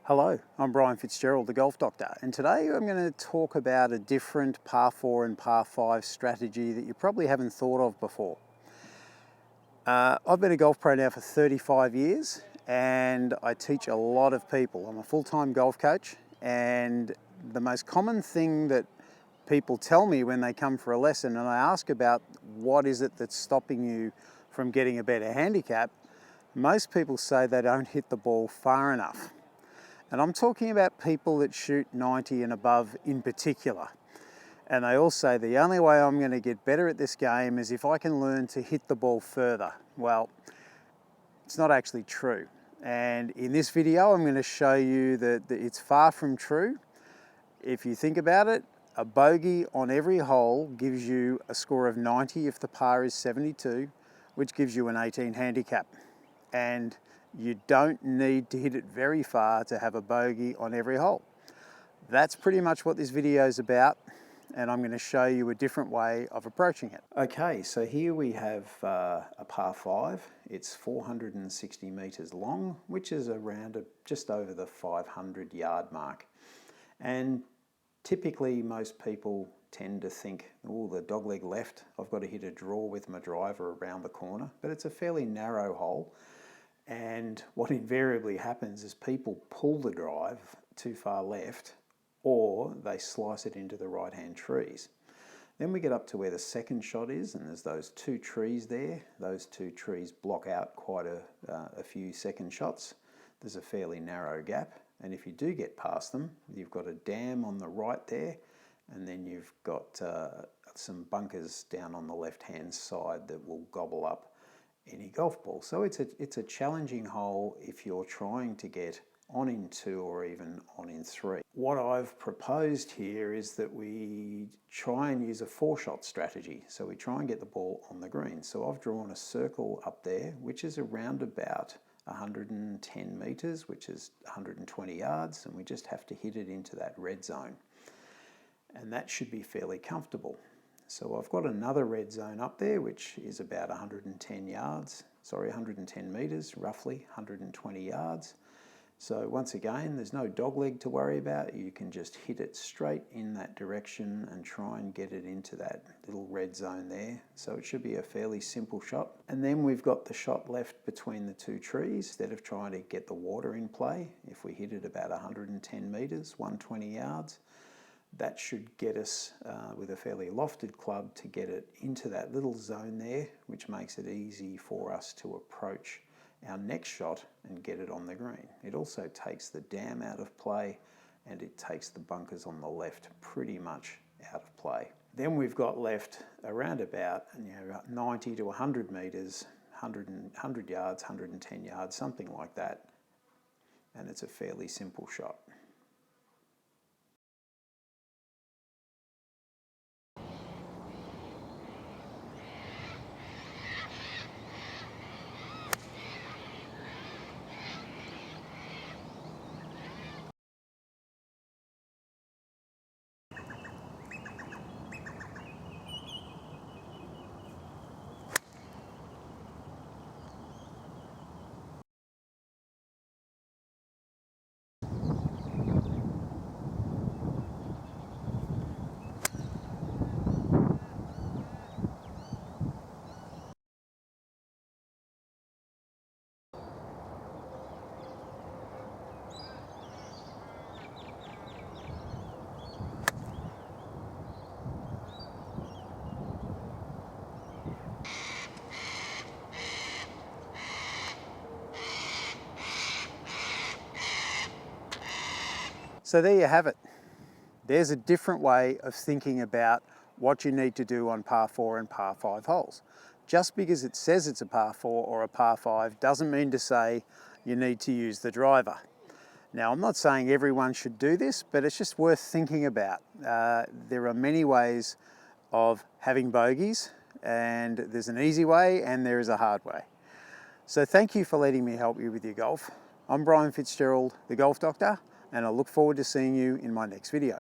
Hello, I'm Brian Fitzgerald, the Golf Doctor, and today I'm going to talk about a different par 4 and par 5 strategy that you probably haven't thought of before. I've been a golf pro now for 35 years and I teach a lot of people. I'm a full-time golf coach, and the most common thing that people tell me when they come for a lesson and I ask about what is it that's stopping you from getting a better handicap, most people say they don't hit the ball far enough. And I'm talking about people that shoot 90 and above in particular. And they all say the only way I'm going to get better at this game is if I can learn to hit the ball further. Well, it's not actually true. And in this video, I'm going to show you that it's far from true. If you think about it, a bogey on every hole gives you a score of 90 if the par is 72, which gives you an 18 handicap. And you don't need to hit it very far to have a bogey on every hole. That's pretty much what this video is about, and I'm going to show you a different way of approaching it. Okay, so here we have a par 5. It's 460 metres long, which is around just over the 500 yard mark. And typically most people tend to think, oh, the dogleg left, I've got to hit a draw with my driver around the corner, but it's a fairly narrow hole. And what invariably happens is people pull the drive too far left, or they slice it into the right-hand trees. Then we get up to where the second shot is, and there's those two trees there. Those two trees block out quite a few second shots. There's a fairly narrow gap, and if you do get past them, you've got a dam on the right there, and then you've got some bunkers down on the left-hand side that will gobble up any golf ball. So it's a challenging hole if you're trying to get on in 2 or even on in 3. What I've proposed here is that we try and use a 4-shot strategy. So we try and get the ball on the green. So I've drawn a circle up there, which is around about 110 metres, which is 120 yards, and we just have to hit it into that red zone. And that should be fairly comfortable. So I've got another red zone up there, which is about 110 metres, roughly 120 yards. So once again, there's no dogleg to worry about. You can just hit it straight in that direction and try and get it into that little red zone there. So it should be a fairly simple shot. And then we've got the shot left between the two trees. Instead of trying to get the water in play, if we hit it about 110 metres, 120 yards, that should get us, with a fairly lofted club, to get it into that little zone there, which makes it easy for us to approach our next shot and get it on the green. It also takes the dam out of play, and it takes the bunkers on the left pretty much out of play. Then we've got left around about 90 to 100 metres, 100 yards, 110 yards, something like that, and it's a fairly simple shot. So there you have it. There's a different way of thinking about what you need to do on par 4 and par 5 holes. Just because it says it's a par 4 or a par 5 doesn't mean to say you need to use the driver. Now, I'm not saying everyone should do this, but it's just worth thinking about. There are many ways of having bogeys, and there's an easy way and there is a hard way. So thank you for letting me help you with your golf. I'm Brian Fitzgerald, the Golf Doctor, and I look forward to seeing you in my next video.